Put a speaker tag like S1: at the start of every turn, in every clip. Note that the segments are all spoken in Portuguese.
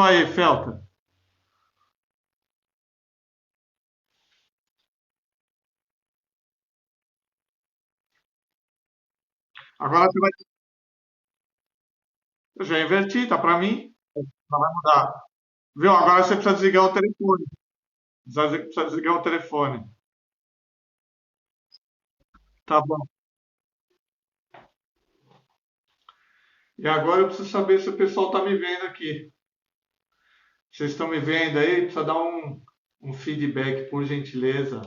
S1: Então aí, Felta. Agora você vai. Eu já inverti, tá para mim? Não vai mudar. Viu? Agora você precisa desligar o telefone. Precisa desligar o telefone. Tá bom. E agora eu preciso saber se o pessoal tá me vendo aqui. Vocês estão me vendo aí? Precisa dar um feedback, por gentileza.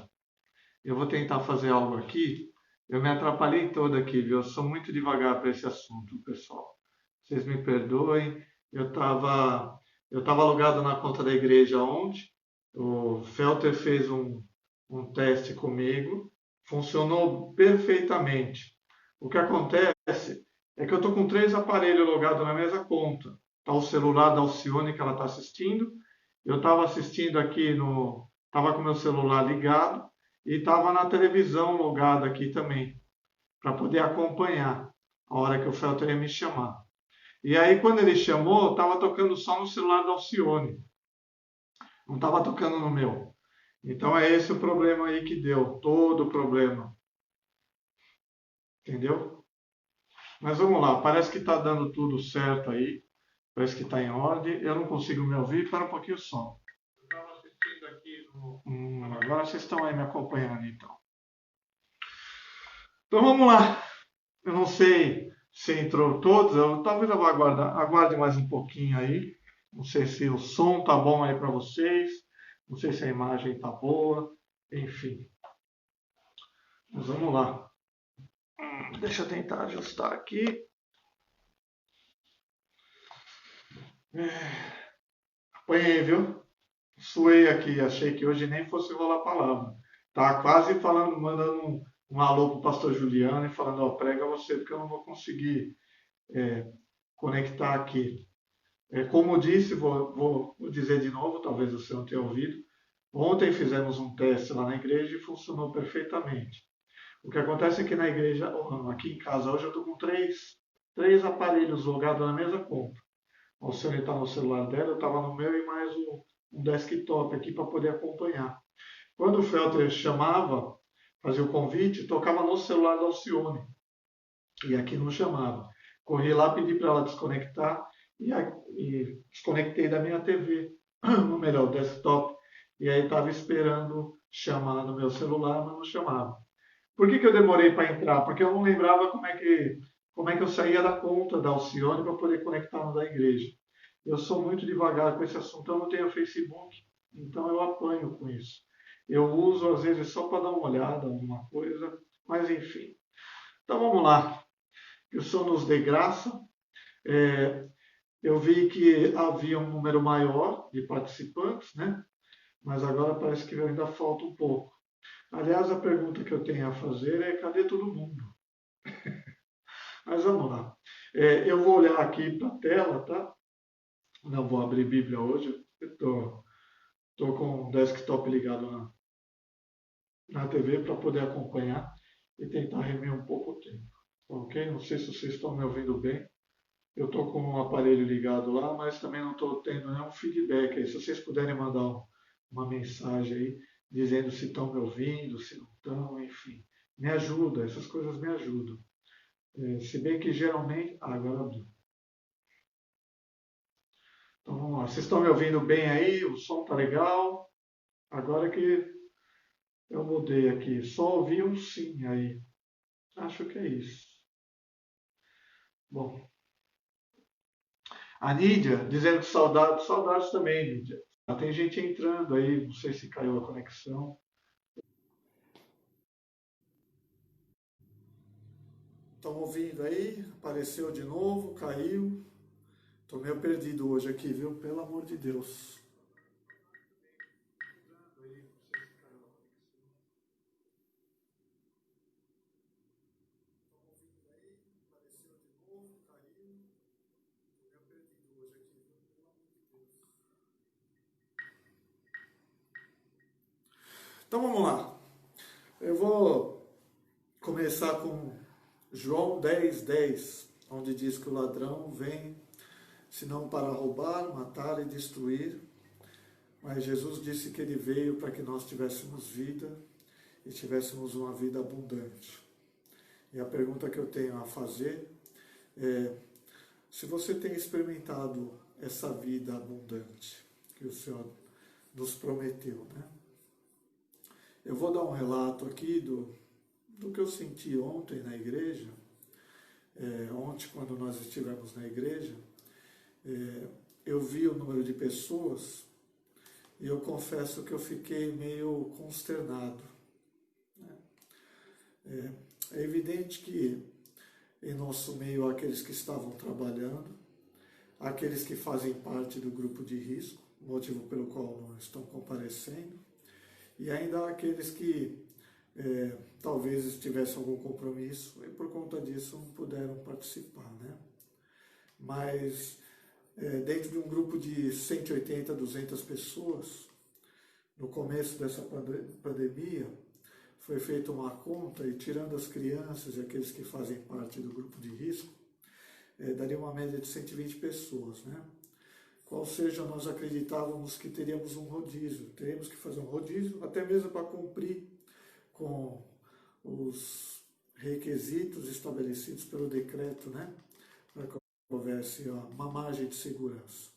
S1: Eu vou tentar fazer algo aqui. Eu me atrapalhei todo aqui, viu? Eu sou muito devagar para esse assunto, pessoal. Vocês me perdoem. Eu tava logado na conta da igreja ontem. O Felter fez um teste comigo. Funcionou perfeitamente. O que acontece é que eu estou com três aparelhos logados na mesma conta. Está o celular da Alcione que ela está assistindo. Eu estava assistindo aqui no. Estava com meu celular ligado e estava na televisão logada aqui também, para poder acompanhar a hora que o Felter ia me chamar. E aí, quando ele chamou, estava tocando só no celular da Alcione, não estava tocando no meu. Então é esse o problema aí que deu, todo o problema, entendeu? Mas vamos lá, parece que está dando tudo certo aí, parece que está em ordem. Eu não consigo me ouvir, para um pouquinho o som. Eu estava assistindo aqui no. Agora vocês estão aí me acompanhando então. Então vamos lá. Eu não sei se entrou todos, talvez eu vá aguardar, aguarde mais um pouquinho aí. Não sei se o som tá bom aí para vocês, não sei se a imagem tá boa, enfim. Mas vamos lá. Deixa eu tentar ajustar aqui. Apanhei, viu? Suei aqui, achei que hoje nem fosse rolar a palavra. Tá quase falando, mandando um alô pro pastor Juliano e falando, ó, prega você, porque eu não vou conseguir conectar aqui. Como disse, vou dizer de novo, talvez você não tenha ouvido. Ontem fizemos um teste lá na igreja e funcionou perfeitamente. O que acontece é que na igreja, aqui em casa, hoje eu estou com três aparelhos logados na mesma conta. O Alcione está no celular dela, eu estava no meu e mais um desktop aqui para poder acompanhar. Quando o Felter chamava, fazia o convite, tocava no celular da Alcione. E aqui não chamava. Corri lá, pedi para ela desconectar e desconectei da minha TV, ou melhor, desktop. E aí estava esperando chamar no meu celular, mas não chamava. Por que eu demorei para entrar? Porque eu não lembrava como é que eu saía da conta da Alcione para poder conectar no da igreja. Eu sou muito devagar com esse assunto, eu não tenho Facebook, então eu apanho com isso. Eu uso às vezes só para dar uma olhada, alguma coisa, mas enfim. Então vamos lá. Que o Senhor nos dê graça. É, eu vi que havia um número maior de participantes, né? Mas agora parece que ainda falta um pouco. Aliás, a pergunta que eu tenho a fazer é: cadê todo mundo? Mas vamos lá. Eu vou olhar aqui para a tela, tá? Não vou abrir Bíblia hoje. Estou com o desktop ligado na TV para poder acompanhar e tentar remir um pouco o tempo. Ok? Não sei se vocês estão me ouvindo bem. Eu estou com o aparelho ligado lá, mas também não estou tendo nenhum feedback aí. Se vocês puderem mandar uma mensagem aí, dizendo se estão me ouvindo, se não estão, enfim. Me ajuda, essas coisas me ajudam. Se bem que geralmente. Agora abriu. Então vamos lá. Vocês estão me ouvindo bem aí? O som tá legal? Agora que eu mudei aqui. Só ouvi um sim aí. Acho que é isso. Bom. A Nídia dizendo que saudades, saudades também, Nídia. Tem gente entrando aí, não sei se caiu a conexão. Estão ouvindo aí? Apareceu de novo, caiu. Tô meio perdido hoje aqui, viu? Pelo amor de Deus. Então vamos lá. Eu vou começar com João 10:10, onde diz que o ladrão vem senão para roubar, matar e destruir. Mas Jesus disse que ele veio para que nós tivéssemos vida e tivéssemos uma vida abundante. E a pergunta que eu tenho a fazer é: se você tem experimentado essa vida abundante que o Senhor nos prometeu, né? Eu vou dar um relato aqui do que eu senti ontem na igreja. Ontem, quando nós estivemos na igreja, eu vi o número de pessoas e eu confesso que eu fiquei meio consternado, né? É evidente que em nosso meio há aqueles que estavam trabalhando, aqueles que fazem parte do grupo de risco, motivo pelo qual não estão comparecendo, e ainda há aqueles que talvez tivessem algum compromisso e por conta disso não puderam participar, né? Mas dentro de um grupo de 180, 200 pessoas, no começo dessa pandemia, foi feita uma conta e tirando as crianças e aqueles que fazem parte do grupo de risco, daria uma média de 120 pessoas, né? Qual seja, nós acreditávamos que teríamos um rodízio, teríamos que fazer um rodízio, até mesmo para cumprir com os requisitos estabelecidos pelo decreto, né? Para que houvesse uma margem de segurança.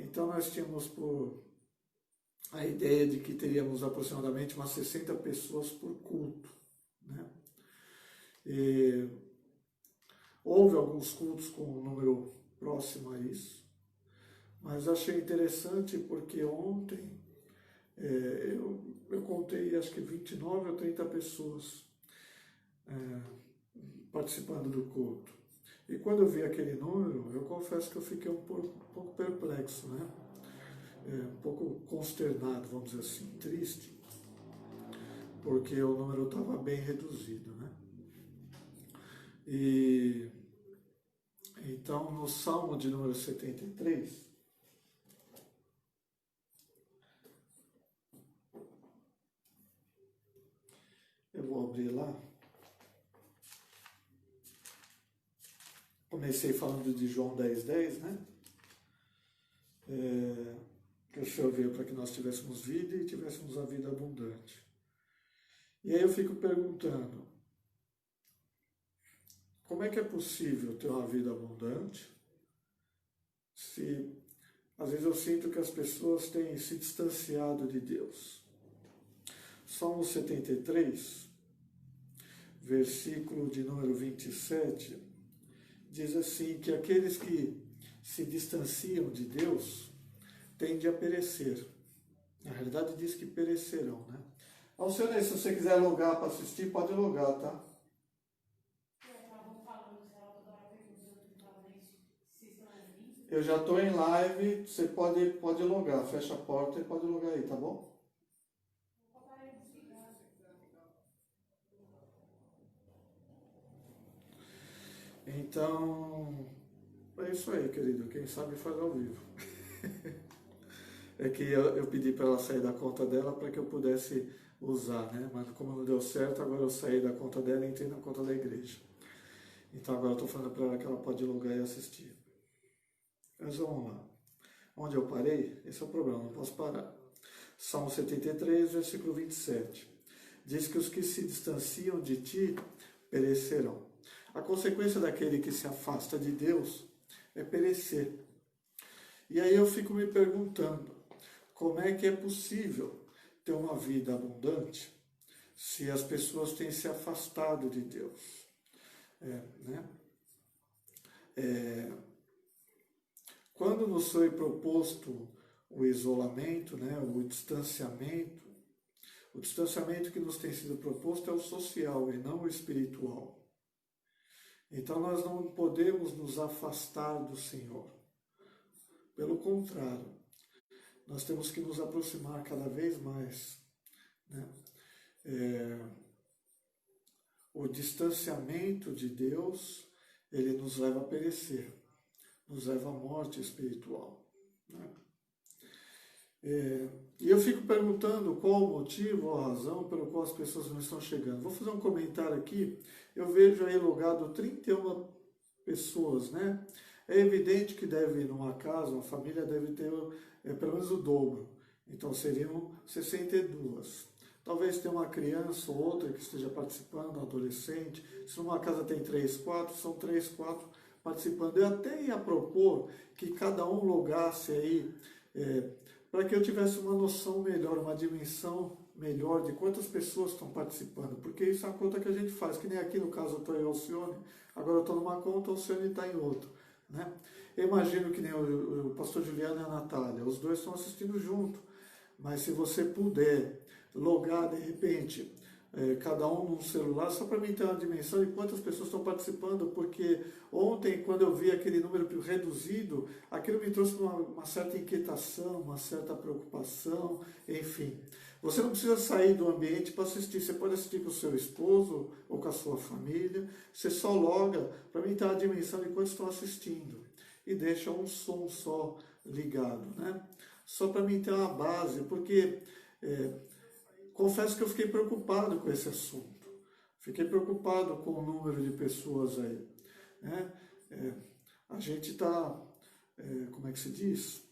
S1: Então nós tínhamos por a ideia de que teríamos aproximadamente umas 60 pessoas por culto, né? E houve alguns cultos com um número próximo a isso, mas achei interessante porque ontem eu contei acho que 29 ou 30 pessoas participando do culto. E quando eu vi aquele número, eu confesso que eu fiquei um pouco perplexo, né? Um pouco consternado, vamos dizer assim, triste, porque o número estava bem reduzido, né? E então no Salmo de número 73, eu vou abrir lá. Comecei falando de João 10:10, né? Que o Senhor veio para que nós tivéssemos vida e tivéssemos a vida abundante. E aí eu fico perguntando, como é que é possível ter uma vida abundante se às vezes eu sinto que as pessoas têm se distanciado de Deus? Salmo 73, versículo de número 27, diz assim, que aqueles que se distanciam de Deus tendem a perecer. Na realidade diz que perecerão, né? Alcione, se você quiser logar para assistir, pode logar, tá? Eu já estou em live, você pode logar, fecha a porta e pode logar aí, tá bom? Então, é isso aí, querido. Quem sabe faz ao vivo. É que eu pedi para ela sair da conta dela para que eu pudesse usar, né? Mas como não deu certo, agora eu saí da conta dela e entrei na conta da igreja. Então agora eu estou falando para ela que ela pode logar e assistir. Mas vamos lá. Onde eu parei? Esse é o problema, não posso parar. Salmo 73, versículo 27. Diz que os que se distanciam de ti perecerão. A consequência daquele que se afasta de Deus é perecer. E aí eu fico me perguntando, como é que é possível ter uma vida abundante se as pessoas têm se afastado de Deus? Quando nos foi proposto o isolamento, né, o distanciamento que nos tem sido proposto é o social e não o espiritual. Então nós não podemos nos afastar do Senhor. Pelo contrário, nós temos que nos aproximar cada vez mais, né? O distanciamento de Deus, ele nos leva a perecer, nos leva à morte espiritual, né? E eu fico perguntando qual o motivo ou a razão pelo qual as pessoas não estão chegando. Vou fazer um comentário aqui. Eu vejo aí logado 31 pessoas, né? É evidente que deve, numa casa, uma família deve ter pelo menos o dobro. Então seriam 62. Talvez tenha uma criança ou outra que esteja participando, um adolescente. Se numa casa tem 3, 4, são 3, 4 participando. Eu até ia propor que cada um logasse aí, para que eu tivesse uma noção melhor, uma dimensão melhor de quantas pessoas estão participando, porque isso é uma conta que a gente faz, que nem aqui no caso eu estou em Alcione, agora eu estou numa conta, o Alcione está em outra. Né? Eu imagino que nem o pastor Juliano e a Natália, os dois estão assistindo junto, mas se você puder logar de repente, cada um num celular, só para mim ter uma dimensão de quantas pessoas estão participando, porque ontem, quando eu vi aquele número reduzido, aquilo me trouxe uma certa inquietação, uma certa preocupação, enfim. Você não precisa sair do ambiente para assistir, você pode assistir com o seu esposo ou com a sua família, você só loga para mim ter uma dimensão de quantos estão assistindo e deixa um som só ligado, né? Só para mim ter uma base, porque confesso que eu fiquei preocupado com esse assunto. Fiquei preocupado com o número de pessoas aí. Né? A gente está, como é que se diz?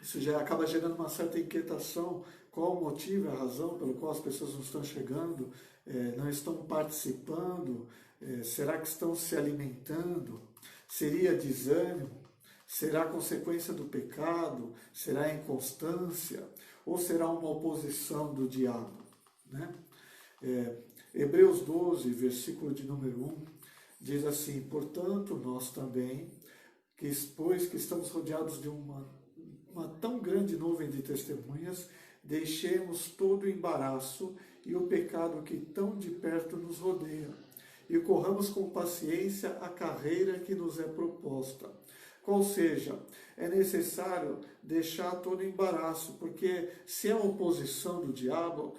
S1: Isso já acaba gerando uma certa inquietação. Qual o motivo, a razão pelo qual as pessoas não estão chegando, não estão participando? Será que estão se alimentando? Seria desânimo? Será consequência do pecado? Será inconstância? Ou será uma oposição do diabo? Né? Hebreus 12, versículo de número 1, diz assim: portanto, nós também, pois que estamos rodeados de uma tão grande nuvem de testemunhas, deixemos todo o embaraço e o pecado que tão de perto nos rodeia, e corramos com paciência a carreira que nos é proposta. Ou seja, é necessário deixar todo o embaraço, porque se é a oposição do diabo,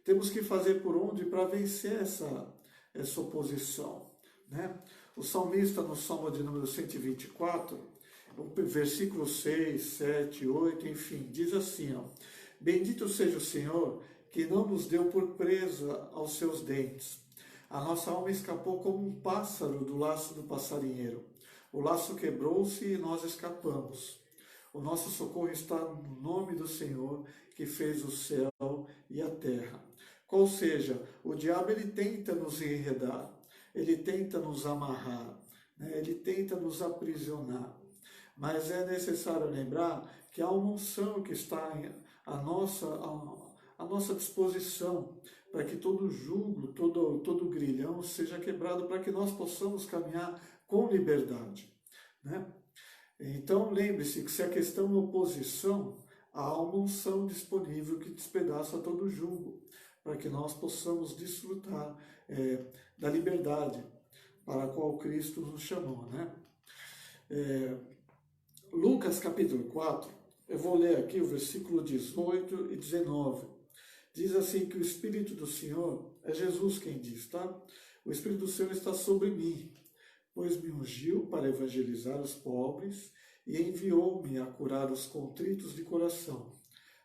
S1: temos que fazer por onde para vencer essa oposição. Né? O salmista, no Salmo de número 124, versículo 6, 7, 8, enfim, diz assim, ó: bendito seja o Senhor, que não nos deu por presa aos seus dentes. A nossa alma escapou como um pássaro do laço do passarinheiro. O laço quebrou-se e nós escapamos. O nosso socorro está no nome do Senhor, que fez o céu e a terra. Ou seja, o diabo ele tenta nos enredar, ele tenta nos amarrar, né? Ele tenta nos aprisionar. Mas é necessário lembrar que há uma unção que está à nossa disposição, para que todo jugo, todo grilhão seja quebrado, para que nós possamos caminhar com liberdade. Né? Então lembre-se que se a questão é oposição, há uma unção disponível que despedaça todo jugo, para que nós possamos desfrutar da liberdade para a qual Cristo nos chamou. Né? Lucas capítulo 4, eu vou ler aqui o versículo 18 e 19. Diz assim que o Espírito do Senhor, é Jesus quem diz, tá? O Espírito do Senhor está sobre mim, pois me ungiu para evangelizar os pobres e enviou-me a curar os contritos de coração,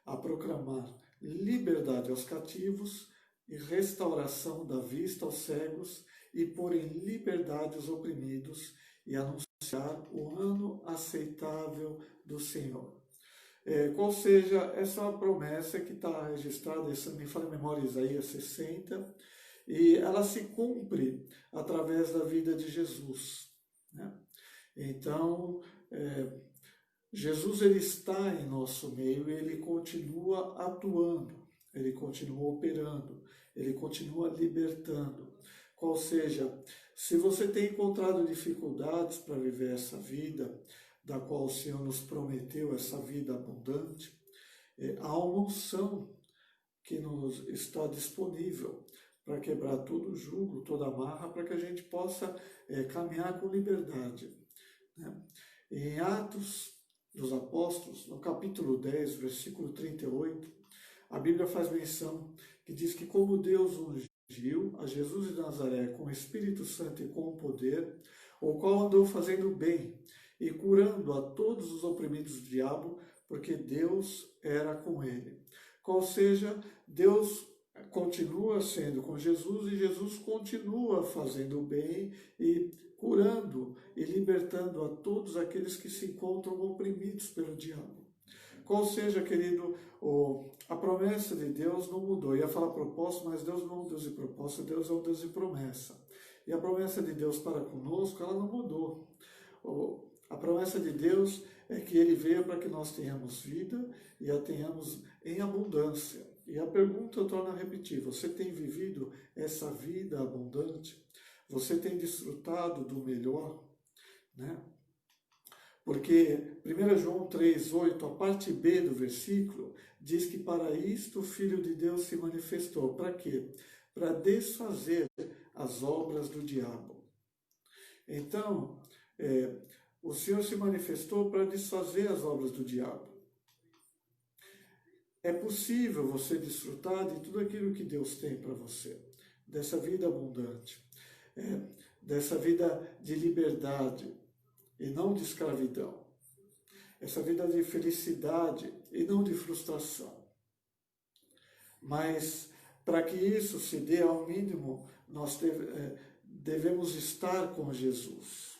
S1: a proclamar liberdade aos cativos e restauração da vista aos cegos e pôr em liberdade os oprimidos e anunciar o ano aceitável do Senhor. Qual seja, essa é uma promessa que está registrada, se não me falha a memória, Isaías 60, e ela se cumpre através da vida de Jesus. Né? Então, Jesus ele está em nosso meio e ele continua atuando, ele continua operando, ele continua libertando. Ou seja, se você tem encontrado dificuldades para viver essa vida, da qual o Senhor nos prometeu, essa vida abundante, há uma unção que nos está disponível para quebrar todo jugo, toda amarra, para que a gente possa caminhar com liberdade. Né? Em Atos dos Apóstolos, no capítulo 10, versículo 38, a Bíblia faz menção que diz que como Deus ungiu a Jesus de Nazaré com o Espírito Santo e com o poder, o qual andou fazendo bem e curando a todos os oprimidos do diabo, porque Deus era com ele. Ou seja, Deus
S2: continua sendo com Jesus e Jesus continua fazendo o bem e curando e libertando a todos aqueles que se encontram oprimidos pelo diabo. Qual seja, querido, a promessa de Deus não mudou. Eu ia falar propósito, mas Deus não é um Deus de propósito, Deus é um Deus de promessa. E a promessa de Deus para conosco, ela não mudou. A promessa de Deus é que Ele veio para que nós tenhamos vida e a tenhamos em abundância. E a pergunta eu torno a repetir, você tem vivido essa vida abundante? Você tem desfrutado do melhor? Né? Porque 1 João 3,8, a parte B do versículo, diz que para isto o Filho de Deus se manifestou. Para quê? Para desfazer as obras do diabo. Então, o Senhor se manifestou para desfazer as obras do diabo. É possível você desfrutar de tudo aquilo que Deus tem para você, dessa vida abundante, dessa vida de liberdade e não de escravidão, essa vida de felicidade e não de frustração. Mas para que isso se dê ao mínimo, nós devemos estar com Jesus.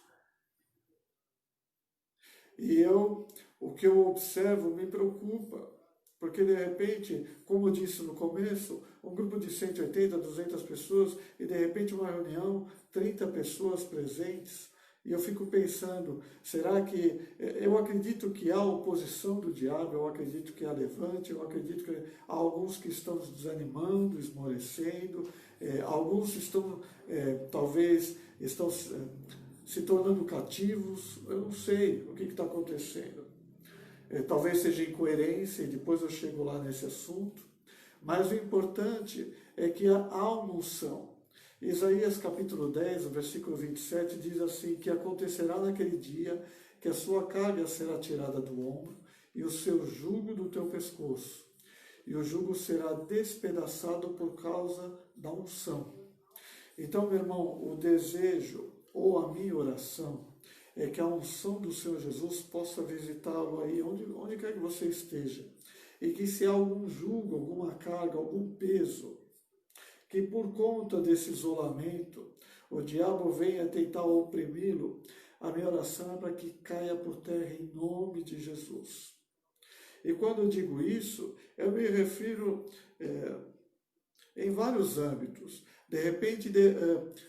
S2: E o que eu observo me preocupa, porque de repente, como eu disse no começo, um grupo de 180, 200 pessoas, e de repente uma reunião, 30 pessoas presentes, e eu fico pensando, será que... Eu acredito que há oposição do diabo, eu acredito que há levante, eu acredito que há alguns que estão desanimando, esmorecendo, alguns estão, talvez, estão se tornando cativos, eu não sei o que está acontecendo. Talvez seja incoerência, e depois eu chego lá nesse assunto, mas o importante é que há uma unção. Isaías capítulo 10, versículo 27, diz assim, que acontecerá naquele dia que a sua carga será tirada do ombro e o seu jugo do teu pescoço, e o jugo será despedaçado por causa da unção. Então, meu irmão, o desejo ou a minha oração é que a unção do Senhor Jesus possa visitá-lo aí, onde quer que você esteja, e que se há algum jugo, alguma carga, algum peso, que por conta desse isolamento o diabo venha tentar oprimi-lo, a minha oração é para que caia por terra em nome de Jesus. E quando eu digo isso, eu me refiro em vários âmbitos. De repente,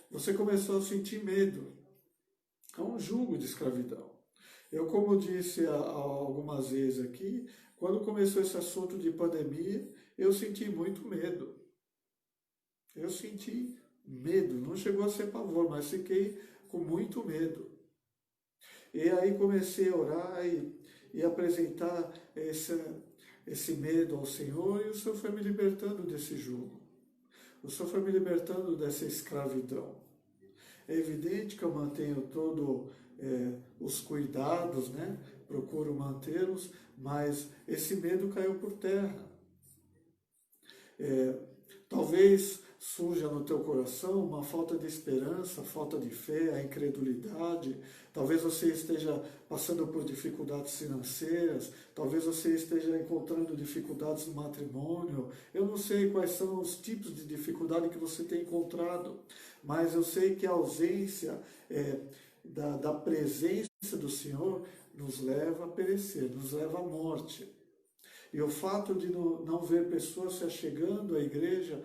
S2: você começou a sentir medo. É um jugo de escravidão. Eu, como disse algumas vezes aqui, quando começou esse assunto de pandemia, eu senti muito medo. Eu senti medo, não chegou a ser pavor, mas fiquei com muito medo. E aí comecei a orar e apresentar esse medo ao Senhor, e o Senhor foi me libertando desse jugo. O Senhor foi me libertando dessa escravidão. É evidente que eu mantenho todos os cuidados, né? Procuro mantê-los, mas esse medo caiu por terra. Talvez surja no teu coração uma falta de esperança, falta de fé, a incredulidade. Talvez você esteja passando por dificuldades financeiras, talvez você esteja encontrando dificuldades no matrimônio. Eu não sei quais são os tipos de dificuldade que você tem encontrado, mas eu sei que a ausência da presença do Senhor nos leva a perecer, nos leva à morte. E o fato de não ver pessoas se achegando à igreja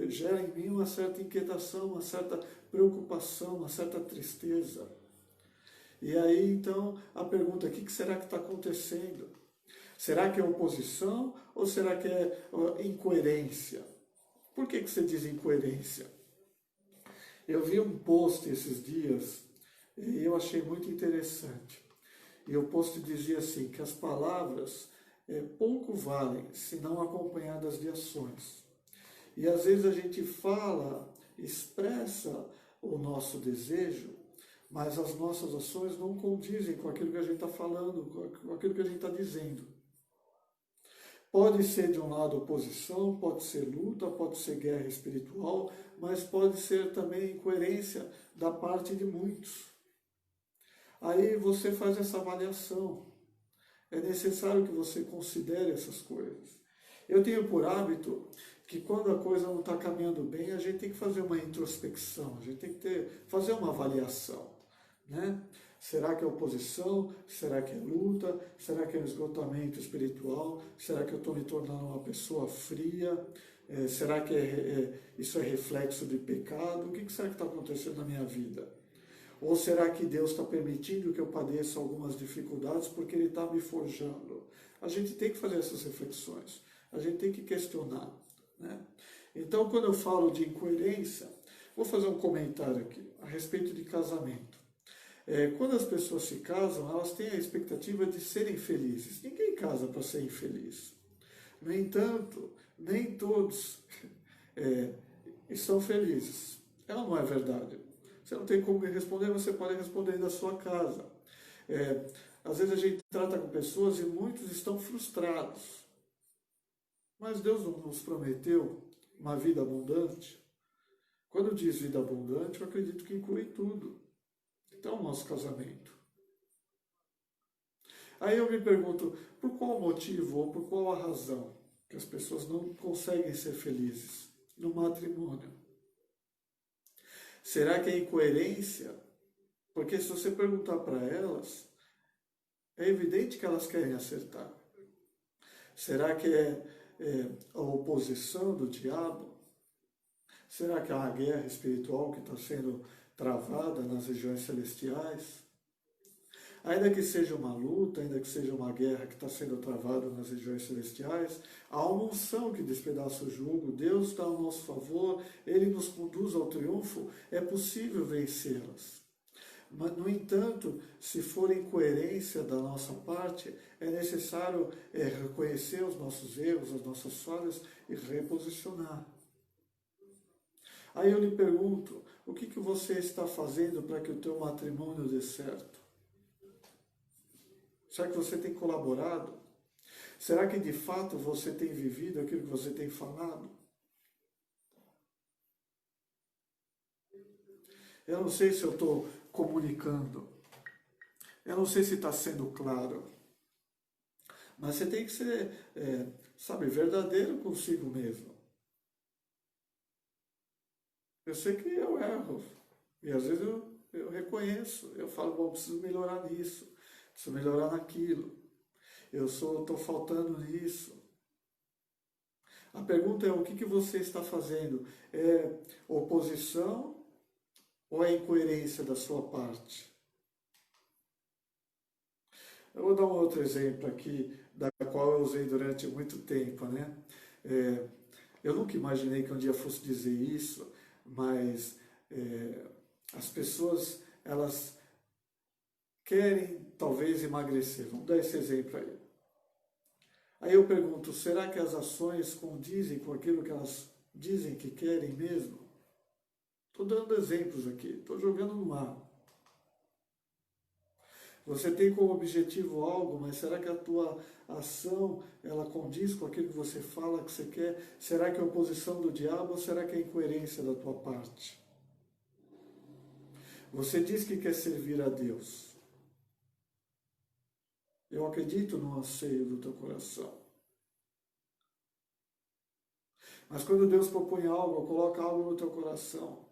S2: gera em mim uma certa inquietação, uma certa preocupação, uma certa tristeza. E aí, então, a pergunta, o que será que está acontecendo? Será que é oposição ou será que é incoerência? Por que você diz incoerência? Eu vi um post esses dias e eu achei muito interessante. E o post dizia assim, que as palavras pouco valem se não acompanhadas de ações. E às vezes a gente fala, expressa o nosso desejo, mas as nossas ações não condizem com aquilo que a gente está falando, com aquilo que a gente está dizendo. Pode ser de um lado oposição, pode ser luta, pode ser guerra espiritual, mas pode ser também incoerência da parte de muitos. Aí você faz essa avaliação. É necessário que você considere essas coisas. Eu tenho por hábito que quando a coisa não está caminhando bem, a gente tem que fazer uma introspecção, a gente tem que fazer uma avaliação, né? Será que é oposição? Será que é luta? Será que é um esgotamento espiritual? Será que eu estou me tornando uma pessoa fria? Será que isso é reflexo de pecado? O que será que está acontecendo na minha vida? Ou será que Deus está permitindo que eu padeça algumas dificuldades porque Ele está me forjando? A gente tem que fazer essas reflexões, a gente tem que questionar, né? Então, quando eu falo de incoerência, vou fazer um comentário aqui a respeito de casamento. Quando as pessoas se casam, elas têm a expectativa de serem felizes. Ninguém casa para ser infeliz. No entanto, nem todos estão felizes. Ela não é verdade. Você não tem como me responder, você pode responder da sua casa. Às vezes a gente trata com pessoas e muitos estão frustrados. Mas Deus não nos prometeu uma vida abundante? Quando diz vida abundante, eu acredito que inclui tudo. Então, o nosso casamento. Aí eu me pergunto, por qual motivo ou por qual a razão que as pessoas não conseguem ser felizes no matrimônio? Será que é incoerência? Porque se você perguntar para elas, é evidente que elas querem acertar. Será que é a oposição do diabo? Será que é uma guerra espiritual que está sendo travada nas regiões celestiais? Ainda que seja uma luta, ainda que seja uma guerra que está sendo travada nas regiões celestiais, há uma unção que despedaça o jugo, Deus está ao nosso favor, Ele nos conduz ao triunfo, é possível vencê-las. Mas, no entanto, se for incoerência da nossa parte, é necessário reconhecer os nossos erros, as nossas falhas e reposicionar. Aí eu lhe pergunto, o que você está fazendo para que o teu matrimônio dê certo? Será que você tem colaborado? Será que de fato você tem vivido aquilo que você tem falado? Eu não sei se eu estou comunicando. Eu não sei se está sendo claro. Mas você tem que ser, verdadeiro consigo mesmo. Eu sei que eu erro. E às vezes eu reconheço. Eu falo, bom, preciso melhorar nisso. Preciso melhorar naquilo. Eu estou faltando nisso. A pergunta é, o que você está fazendo? É oposição ou é incoerência da sua parte? Eu vou dar um outro exemplo aqui, da qual eu usei durante muito tempo, né? Eu nunca imaginei que um dia fosse dizer isso, mas as pessoas, elas querem talvez emagrecer. Vamos dar esse exemplo aí. Aí eu pergunto, será que as ações condizem com aquilo que elas dizem que querem mesmo? Estou dando exemplos aqui, estou jogando no ar. Você tem como objetivo algo, mas será que a tua ação, ela condiz com aquilo que você fala que você quer? Será que é oposição do diabo ou será que é incoerência da tua parte? Você diz que quer servir a Deus. Eu acredito no anseio do teu coração. Mas quando Deus propõe algo, coloca algo no teu coração,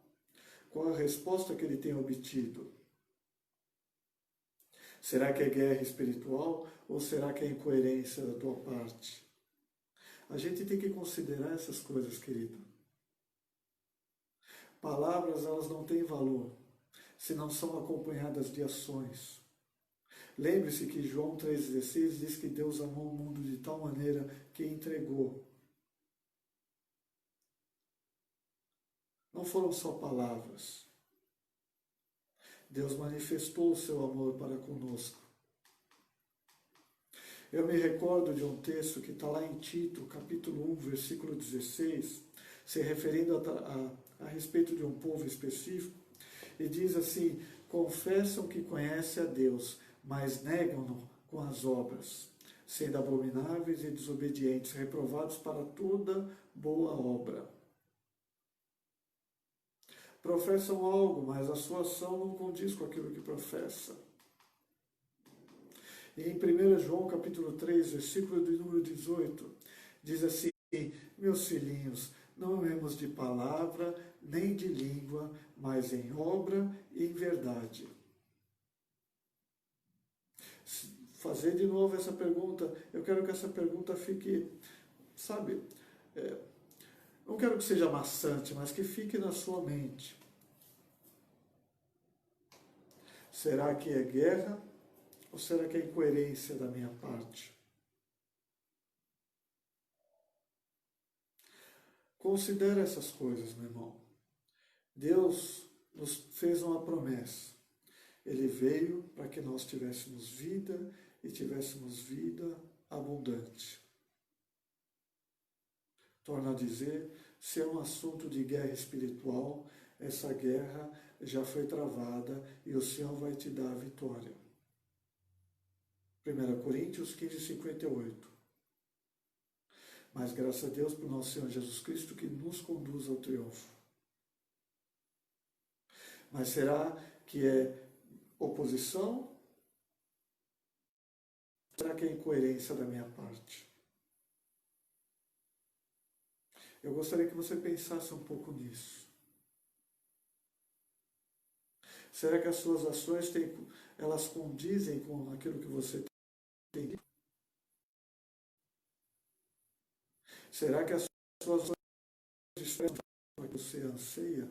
S2: qual a resposta que Ele tem obtido? Será que é guerra espiritual ou será que é incoerência da tua parte? A gente tem que considerar essas coisas, querido. Palavras, elas não têm valor se não são acompanhadas de ações. Lembre-se que João 3,16 diz que Deus amou o mundo de tal maneira que entregou. Não foram só palavras. Deus manifestou o seu amor para conosco. Eu me recordo de um texto que está lá em Tito, capítulo 1, versículo 16, se referindo a respeito de um povo específico, e diz assim, confessam que conhecem a Deus, mas negam-no com as obras, sendo abomináveis e desobedientes, reprovados para toda boa obra. Professam algo, mas a sua ação não condiz com aquilo que professa. E em 1 João capítulo 3, versículo de número 18, diz assim, meus filhinhos, não amemos de palavra, nem de língua, mas em obra e em verdade. Fazer de novo essa pergunta, eu quero que essa pergunta fique, sabe, não quero que seja maçante, mas que fique na sua mente. Será que é guerra ou será que é incoerência da minha parte? Considere essas coisas, meu irmão. Deus nos fez uma promessa. Ele veio para que nós tivéssemos vida e tivéssemos vida abundante. Torno a dizer, se é um assunto de guerra espiritual, essa guerra já foi travada e o Senhor vai te dar a vitória. 1 Coríntios 15, 58. Mas graças a Deus por nosso Senhor Jesus Cristo que nos conduz ao triunfo. Mas será que é oposição? Será que é incoerência da minha parte? Eu gostaria que você pensasse um pouco nisso. Será que as suas ações elas condizem com aquilo que você tem? Será que as suas ações expressam o que você anseia?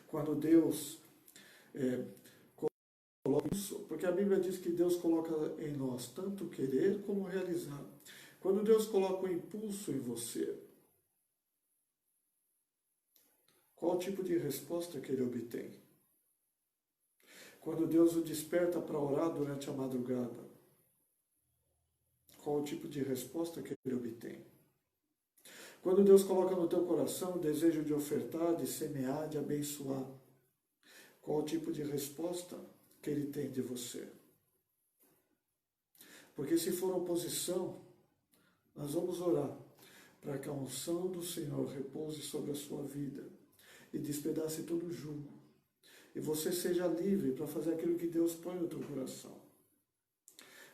S2: Quando Deus coloca isso, porque a Bíblia diz que Deus coloca em nós tanto querer como realizar. Quando Deus coloca o impulso em você, qual tipo de resposta que ele obtém? Quando Deus o desperta para orar durante a madrugada, qual o tipo de resposta que ele obtém? Quando Deus coloca no teu coração o desejo de ofertar, de semear, de abençoar, qual o tipo de resposta que ele tem de você? Porque se for oposição, nós vamos orar para que a unção do Senhor repouse sobre a sua vida e despedace todo o jugo. E você seja livre para fazer aquilo que Deus põe no teu coração.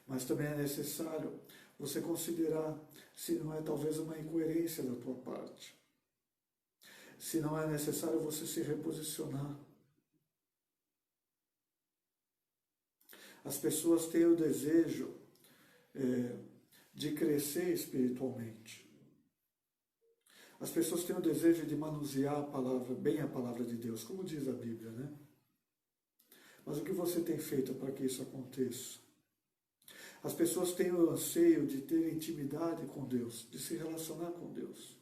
S2: Mas também é necessário você considerar se não é talvez uma incoerência da tua parte. Se não é necessário você se reposicionar. As pessoas têm o desejo de crescer espiritualmente. As pessoas têm o desejo de manusear a palavra, bem a palavra de Deus, como diz a Bíblia, né? Mas o que você tem feito para que isso aconteça? As pessoas têm o anseio de ter intimidade com Deus, de se relacionar com Deus.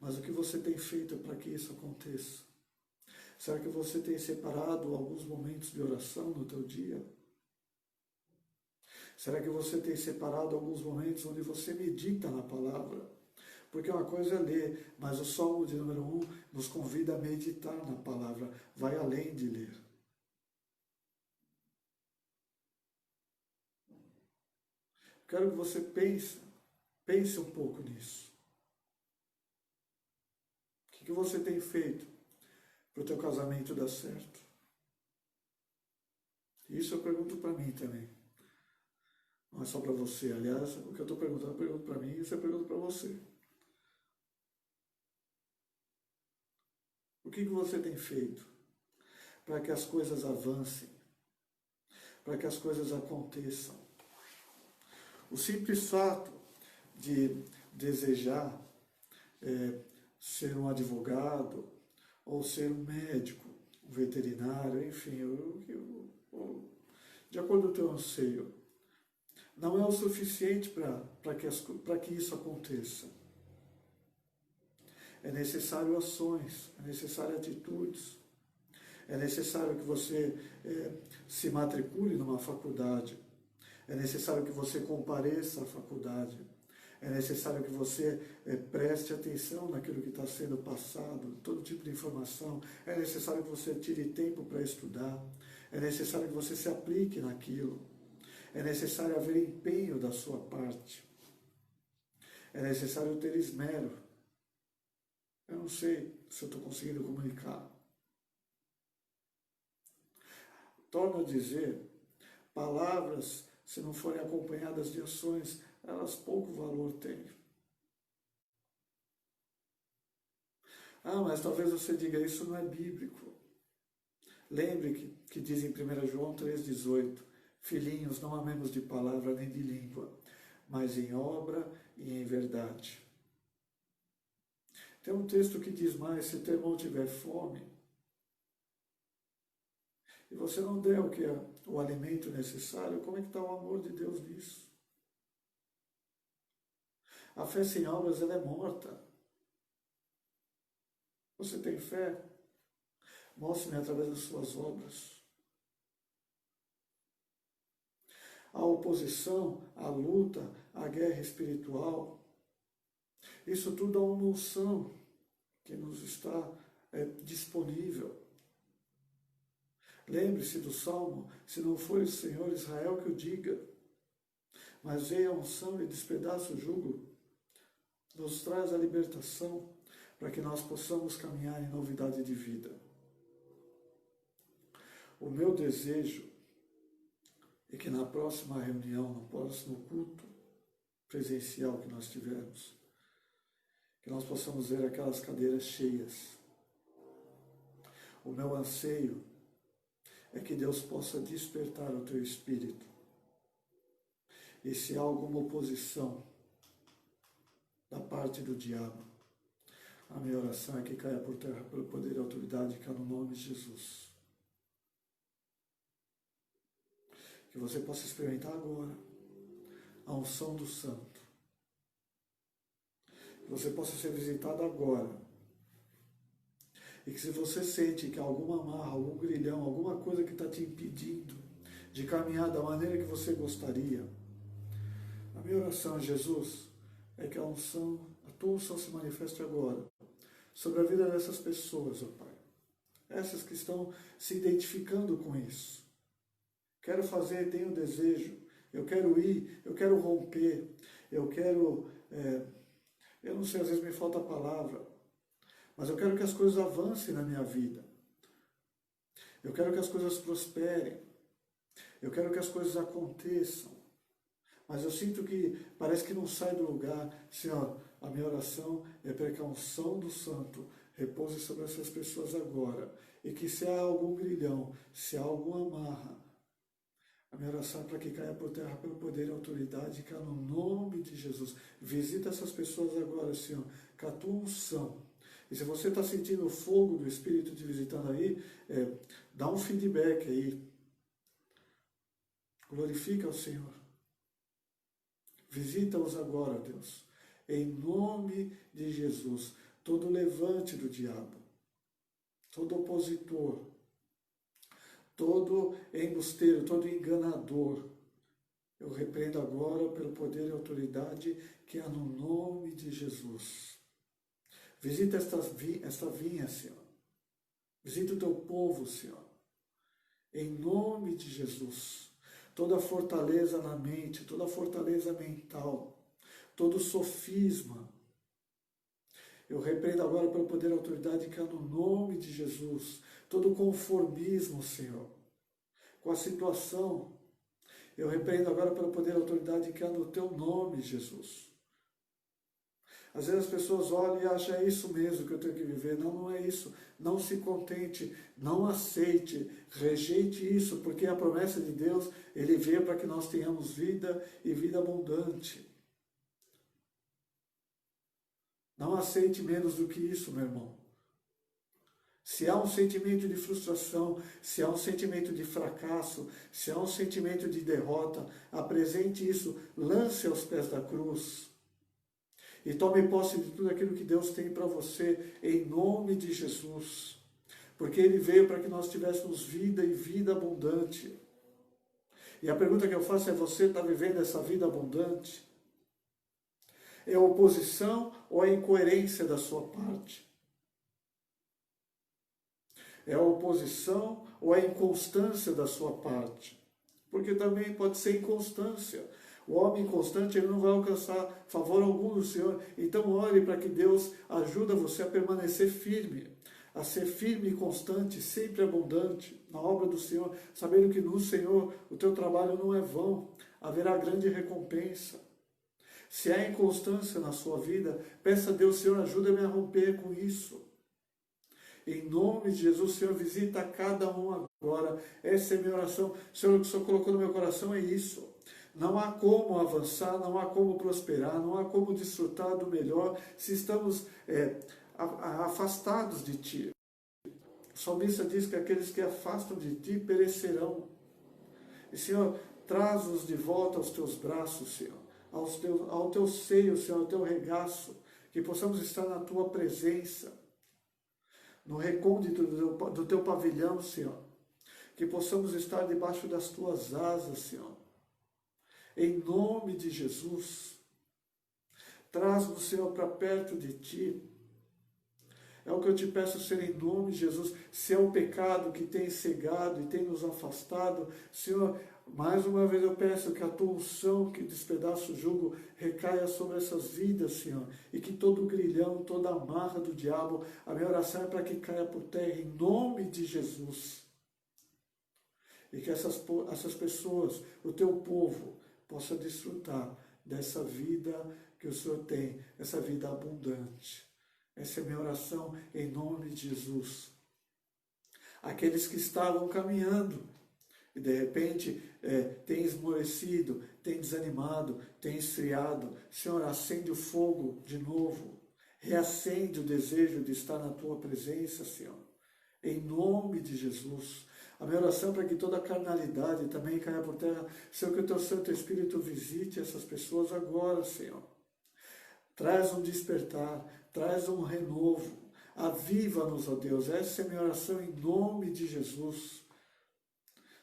S2: Mas o que você tem feito para que isso aconteça? Será que você tem separado alguns momentos de oração no teu dia? Será que você tem separado alguns momentos onde você medita na palavra? Porque uma coisa é ler, mas o Salmo de número 1 nos convida a meditar na palavra, vai além de ler. Quero que você pense um pouco nisso. O que você tem feito para o teu casamento dar certo? Isso eu pergunto para mim também. Não é só para você. Aliás, o que eu estou perguntando, eu pergunto para mim e você pergunta para você. O que você tem feito para que as coisas avancem? Para que as coisas aconteçam? O simples fato de desejar ser um advogado, ou ser um médico, um veterinário, enfim, de acordo com o teu anseio, não é o suficiente para que isso aconteça. É necessário ações, é necessário atitudes, é necessário que você se matricule numa faculdade, é necessário que você compareça à faculdade, é necessário que você preste atenção naquilo que está sendo passado, todo tipo de informação. É necessário que você tire tempo para estudar. É necessário que você se aplique naquilo. É necessário haver empenho da sua parte. É necessário ter esmero. Eu não sei se eu estou conseguindo comunicar. Torno a dizer, palavras se não forem acompanhadas de ações, elas pouco valor têm. Ah, mas talvez você diga, isso não é bíblico. Lembre que diz em 1 João 3,18, filhinhos, não amemos de palavra nem de língua, mas em obra e em verdade. Tem um texto que diz mais, se teu irmão tiver fome, e você não der o que é o alimento necessário, como é que está o amor de Deus nisso? A fé sem obras, ela é morta. Você tem fé? Mostre-me através das suas obras. A oposição, a luta, a guerra espiritual, isso tudo é uma unção que nos está disponível. Lembre-se do Salmo, se não for o Senhor Israel que o diga, mas veio a unção e despedaça o jugo, nos traz a libertação para que nós possamos caminhar em novidade de vida. O meu desejo é que na próxima reunião, no próximo culto presencial que nós tivermos, que nós possamos ver aquelas cadeiras cheias. O meu anseio é que Deus possa despertar o teu espírito. E se há alguma oposição da parte do diabo, a minha oração é que caia por terra pelo poder e autoridade que há no nome de Jesus. Que você possa experimentar agora a unção do Santo. Que você possa ser visitado agora. E que se você sente que há alguma amarra, algum grilhão, alguma coisa que está te impedindo de caminhar da maneira que você gostaria, a minha oração, Jesus, é que a tua unção se manifeste agora sobre a vida dessas pessoas, ó Pai. Essas que estão se identificando com isso. Quero fazer, tenho desejo, eu quero ir, eu quero romper, eu quero, eu não sei, às vezes me falta a palavra, mas eu quero que as coisas avancem na minha vida. Eu quero que as coisas prosperem. Eu quero que as coisas aconteçam. Mas eu sinto que parece que não sai do lugar. Senhor, a minha oração é para que a unção do Santo repouse sobre essas pessoas agora. E que se há algum grilhão, se há alguma amarra, a minha oração é para que caia por terra pelo poder e autoridade, que há no nome de Jesus. Visita essas pessoas agora, Senhor, com a tua unção. E se você está sentindo o fogo do Espírito te visitando aí, dá um feedback aí. Glorifica o Senhor. Visita-os agora, Deus. Em nome de Jesus. Todo levante do diabo, todo opositor, todo embusteiro, todo enganador, eu repreendo agora pelo poder e autoridade que há no nome de Jesus. Visita esta vinha, Senhor. Visita o teu povo, Senhor. Em nome de Jesus. Toda fortaleza na mente, toda fortaleza mental, todo sofisma, eu repreendo agora pelo poder e autoridade que há no nome de Jesus. Todo conformismo, Senhor, com a situação, eu repreendo agora pelo poder e autoridade que há no teu nome, Jesus. Às vezes as pessoas olham e acham, é isso mesmo que eu tenho que viver. Não, não é isso. Não se contente, não aceite, rejeite isso, porque a promessa de Deus, Ele veio para que nós tenhamos vida e vida abundante. Não aceite menos do que isso, meu irmão. Se há um sentimento de frustração, se há um sentimento de fracasso, se há um sentimento de derrota, apresente isso, lance aos pés da cruz. E tome posse de tudo aquilo que Deus tem para você, em nome de Jesus. Porque Ele veio para que nós tivéssemos vida e vida abundante. E a pergunta que eu faço é, você está vivendo essa vida abundante? É oposição ou é incoerência da sua parte? É oposição ou é inconstância da sua parte? Porque também pode ser inconstância. O homem inconstante, ele não vai alcançar favor algum do Senhor. Então ore para que Deus ajude você a permanecer firme, a ser firme e constante, sempre abundante na obra do Senhor, sabendo que no Senhor o teu trabalho não é vão. haverá grande recompensa. Se há inconstância na sua vida, peça a Deus, Senhor, ajuda-me a romper com isso. Em nome de Jesus, Senhor, visita cada um agora. Essa é a minha oração. Senhor, o que o Senhor colocou no meu coração é isso. Não há como avançar, não há como prosperar, não há como desfrutar do melhor se estamos afastados de Ti. O salmista diz que aqueles que afastam de Ti perecerão. E, Senhor, traz-nos de volta aos Teus braços, Senhor, ao Teu seio, Senhor, ao Teu regaço, que possamos estar na Tua presença, no recôndito do Teu pavilhão, Senhor, que possamos estar debaixo das Tuas asas, Senhor. Em nome de Jesus, traz-nos, Senhor, para perto de Ti. É o que eu te peço, Senhor, em nome de Jesus. Se é o pecado que tem cegado e tem nos afastado, Senhor, mais uma vez eu peço que a Tua unção, que despedaça o jugo, recaia sobre essas vidas, Senhor, e que todo grilhão, toda amarra do diabo, a minha oração é para que caia por terra, em nome de Jesus. E que essas pessoas, o Teu povo, possa desfrutar dessa vida que o Senhor tem, essa vida abundante. Essa é a minha oração em nome de Jesus. Aqueles que estavam caminhando e de repente têm esmorecido, têm desanimado, têm esfriado, Senhor, acende o fogo de novo, reacende o desejo de estar na Tua presença, Senhor, em nome de Jesus. A minha oração é para que toda a carnalidade também caia por terra. Senhor, que o Teu Santo Espírito visite essas pessoas agora, Senhor. Traz um despertar, traz um renovo. Aviva-nos, ó Deus. Essa é a minha oração em nome de Jesus.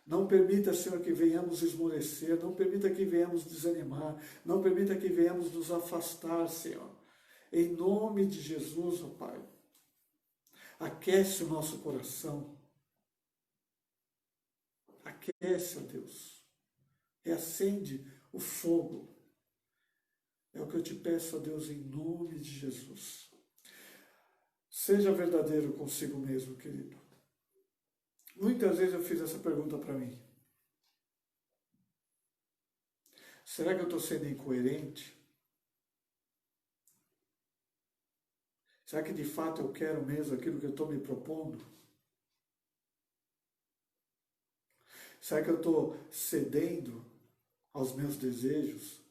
S2: Não permita, Senhor, que venhamos esmorecer. Não permita que venhamos desanimar. Não permita que venhamos nos afastar, Senhor. Em nome de Jesus, ó Pai. Aquece o nosso coração. Aquece, ó Deus, reacende o fogo. É o que eu te peço, ó Deus, em nome de Jesus. Seja verdadeiro consigo mesmo, querido. Muitas vezes eu fiz essa pergunta para mim. Será que eu estou sendo incoerente? Será que de fato eu quero mesmo aquilo que eu estou me propondo? Será que eu estou cedendo aos meus desejos?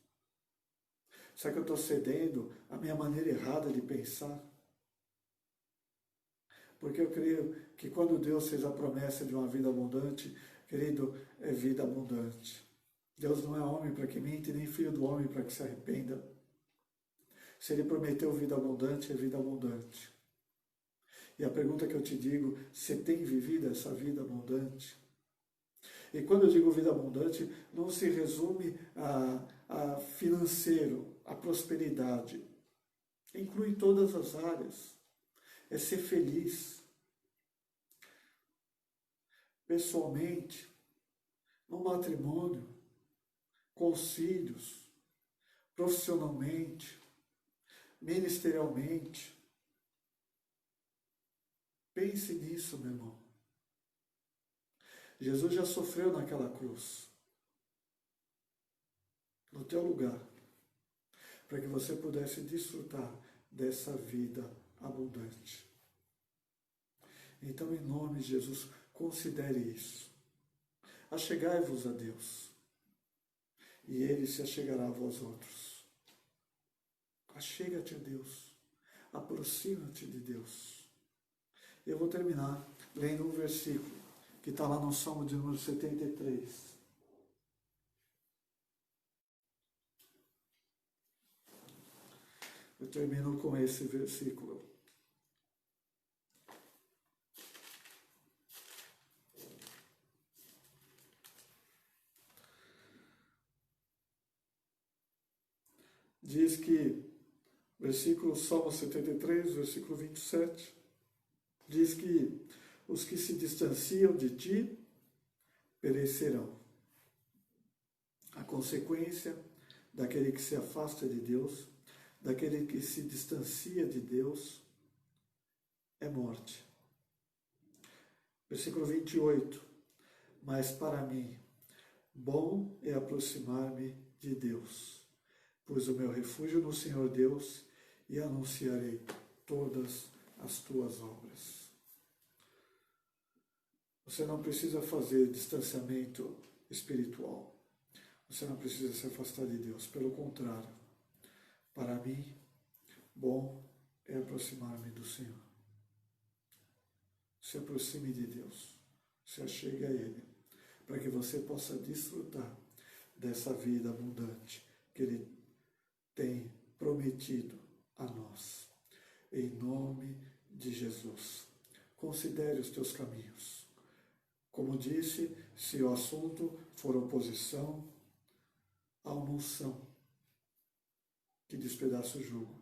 S2: Será que eu estou cedendo à minha maneira errada de pensar? Porque eu creio que quando Deus fez a promessa de uma vida abundante, querido, é vida abundante. Deus não é homem para que mente, nem filho do homem para que se arrependa. Se Ele prometeu vida abundante, é vida abundante. E a pergunta que eu te digo, você tem vivido essa vida abundante? E quando eu digo vida abundante, não se resume a financeiro, a prosperidade. Inclui todas as áreas. É ser feliz. Pessoalmente, no matrimônio, com os filhos, profissionalmente, ministerialmente. Pense nisso, meu irmão. Jesus já sofreu naquela cruz, no teu lugar, para que você pudesse desfrutar dessa vida abundante. Então, em nome de Jesus, considere isso. Achegai-vos a Deus, e Ele se achegará a vós outros. Achega-te a Deus, aproxima-te de Deus. Eu vou terminar lendo um versículo que está lá no Salmo de número 73. Eu termino com esse versículo. Diz que, versículo Salmo 73, versículo 27, diz que os que se distanciam de ti perecerão. A consequência daquele que se afasta de Deus, daquele que se distancia de Deus, é morte. Versículo 28. Mas para mim, Bom é aproximar-me de Deus, pois o meu refúgio no Senhor Deus, e anunciarei todas as tuas obras. Você não precisa fazer distanciamento espiritual. Você não precisa se afastar de Deus. Pelo contrário, para mim, bom é aproximar-me do Senhor. Se aproxime de Deus. Se achegue a Ele, para que você possa desfrutar dessa vida abundante que Ele tem prometido a nós. Em nome de Jesus. Considere os teus caminhos. Como disse, se o assunto for oposição, há uma unção que despedaça o jugo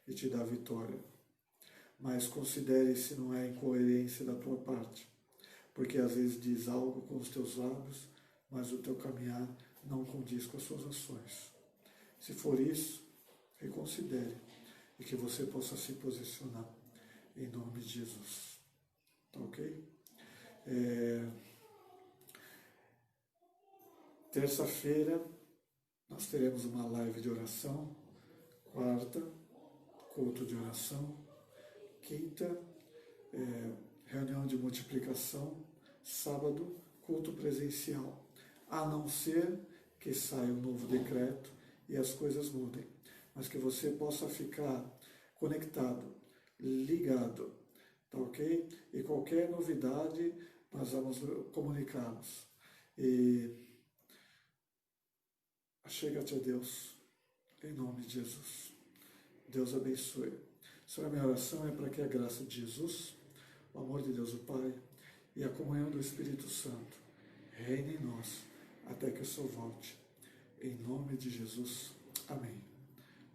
S2: e te dá vitória. Mas considere se não é incoerência da tua parte, porque às vezes diz algo com os teus lábios, mas o teu caminhar não condiz com as suas ações. Se for isso, reconsidere e que você possa se posicionar em nome de Jesus. Tá ok? Terça-feira nós teremos uma live de oração. Quarta, culto de oração. Quinta, reunião de multiplicação. Sábado, culto presencial. A não ser que saia um novo decreto e as coisas mudem. Mas que você possa ficar conectado, ligado, tá ok? E qualquer novidade nós vamos comunicá-los. E achega-te a Deus, em nome de Jesus. Deus abençoe. Essa minha oração é para que a graça de Jesus, o amor de Deus o Pai e a comunhão do Espírito Santo reine em nós até que o Senhor volte. Em nome de Jesus. Amém.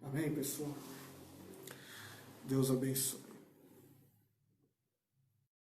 S2: Amém, pessoal? Deus abençoe.